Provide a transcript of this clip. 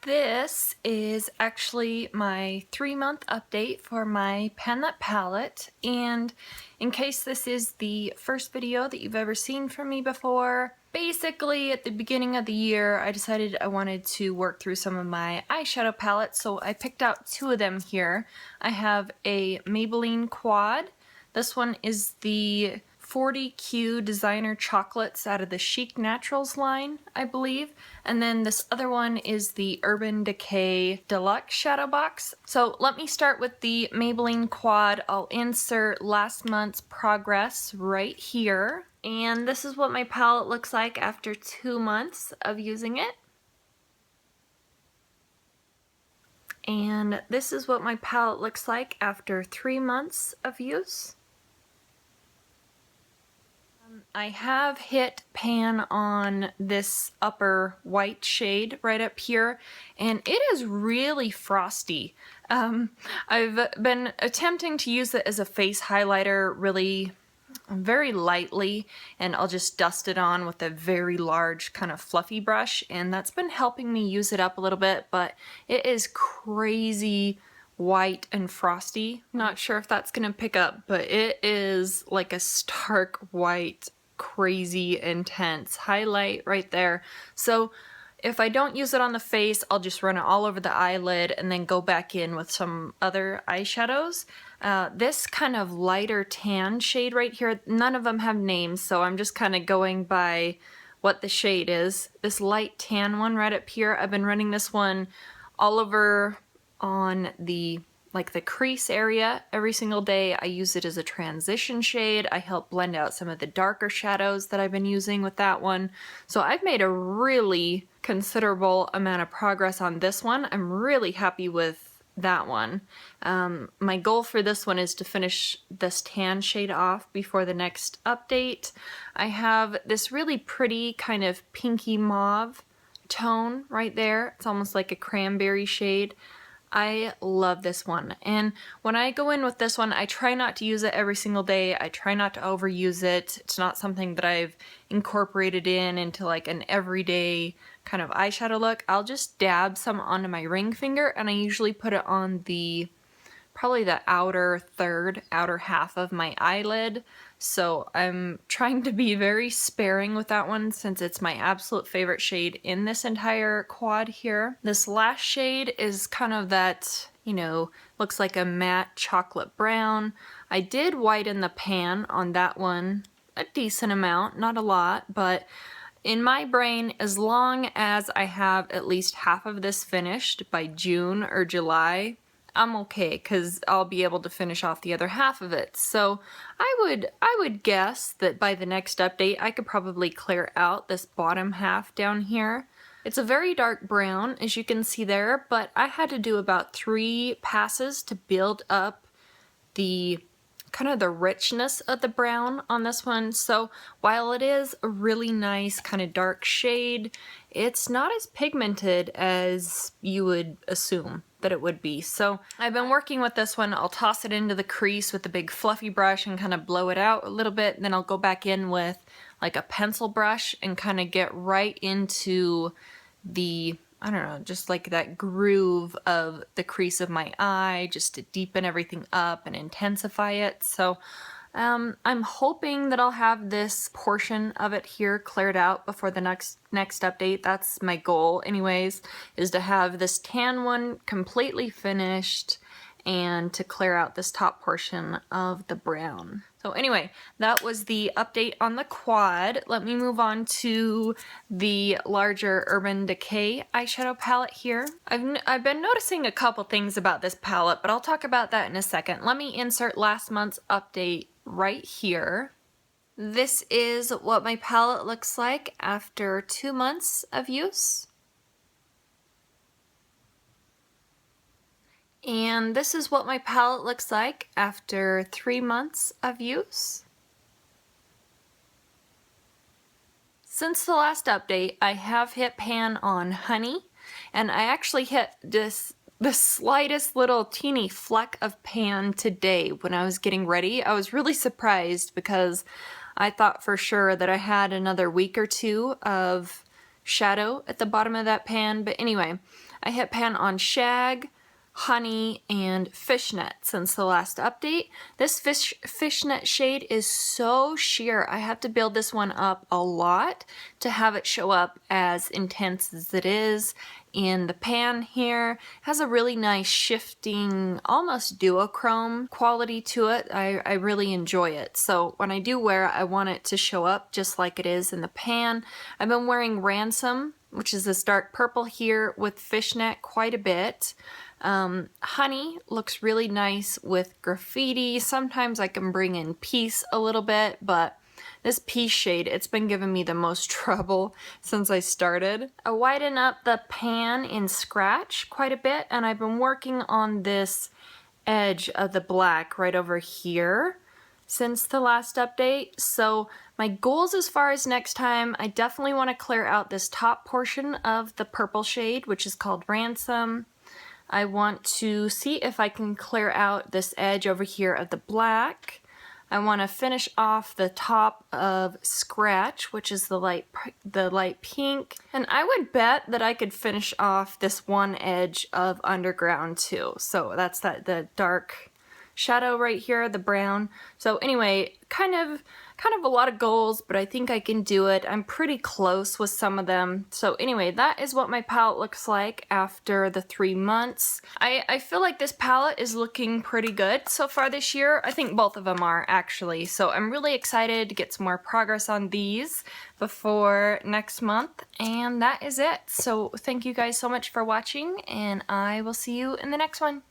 This is actually my 3-month update for my Pan That palette, and in case this is the first video that you've ever seen from me before, basically at the beginning of the year I decided I wanted to work through some of my eyeshadow palettes, so I picked out two of them here. I have a Maybelline quad. This one is the 40Q Designer Chocolates out of the Chic Naturals line, I believe. And then this other one is the Decay Deluxe Shadow Box. So let me start with the Maybelline quad. I'll insert last month's progress right here. And this is what my palette looks like after 2 months of using it. And this is what my palette looks like after 3 months of use. I have hit pan on this upper white shade right up here, and it is really frosty. I've been attempting to use it as a face highlighter really very lightly, and I'll just dust it on with a very large kind of fluffy brush, and that's been helping me use it up a little bit, but it is crazy white and frosty. Not sure if that's gonna pick up, but it is like a stark white, crazy intense highlight right there. So if I don't use it on the face, I'll just run it all over the eyelid and then go back in with some other eyeshadows. This kind of lighter tan shade right here, none of them have names, so I'm just kind of going by what the shade is. This light tan one right up here, I've been running this one all over on the crease area every single day. I use it as a transition shade. I help blend out some of the darker shadows that I've been using with that one. So I've made a really considerable amount of progress on this one. I'm really happy with that one. My goal for this one is to finish this tan shade off before the next update. I have this really pretty kind of pinky mauve tone right there. It's almost like a cranberry shade. I love this one, and when I go in with this one, I try not to use it every single day. I try not to overuse it. It's not something that I've incorporated into like an everyday kind of eyeshadow look. I'll just dab some onto my ring finger, and I usually put it on probably the outer half of my eyelid. So I'm trying to be very sparing with that one since it's my absolute favorite shade in this entire quad here. This last shade is kind of that, looks like a matte chocolate brown. I did whiten the pan on that one a decent amount, not a lot, but in my brain, as long as I have at least half of this finished by June or July, I'm okay, because I'll be able to finish off the other half of it. So I would guess that by the next update I could probably clear out this bottom half down here. It's a very dark brown, as you can see there, but I had to do about 3 passes to build up the kind of the richness of the brown on this one. So while it is a really nice kind of dark shade, it's not as pigmented as you would assume that it would be. So I've been working with this one. I'll toss it into the crease with a big fluffy brush and kind of blow it out a little bit, and then I'll go back in with like a pencil brush and kind of get right into the, I don't know, just like that groove of the crease of my eye, just to deepen everything up and intensify it. So I'm hoping that I'll have this portion of it here cleared out before the next update. That's my goal anyways, is to have this tan one completely finished and to clear out this top portion of the brown. So anyway, that was the update on the quad. Let me move on to the larger Urban Decay eyeshadow palette here. I've been noticing a couple things about this palette, but I'll talk about that in a second. Let me insert last month's update right here. This is what my palette looks like after 2 months of use. And this is what my palette looks like after 3 months of use. Since the last update, I have hit pan on Honey, and I actually hit the slightest little teeny fleck of pan today when I was getting ready. I was really surprised because I thought for sure that I had another week or two of shadow at the bottom of that pan, but anyway, I hit pan on Shag, Honey, and Fishnet since the last update. This Fishnet shade is so sheer. I have to build this one up a lot to have it show up as intense as it is in the pan here. It has a really nice shifting, almost duochrome quality to it. I really enjoy it. So when I do wear it, I want it to show up just like it is in the pan. I've been wearing Ransom, which is this dark purple here, with Fishnet quite a bit. Honey looks really nice with Graffiti. Sometimes I can bring in Peace a little bit, but this Peace shade, it's been giving me the most trouble since I started. I widen up the pan in Scratch quite a bit, and I've been working on this edge of the black right over here since the last update. So my goals as far as next time, I definitely want to clear out this top portion of the purple shade, which is called Ransom. I want to see if I can clear out this edge over here of the black. I want to finish off the top of Scratch, which is the light pink. And I would bet that I could finish off this one edge of Underground too. So that's the dark shadow right here, the brown. So anyway, kind of a lot of goals, but I think I can do it. I'm pretty close with some of them. So anyway, that is what my palette looks like after the 3 months. I feel like this palette is looking pretty good so far this year. I think both of them are actually. So I'm really excited to get some more progress on these before next month. And that is it. So thank you guys so much for watching, and I will see you in the next one.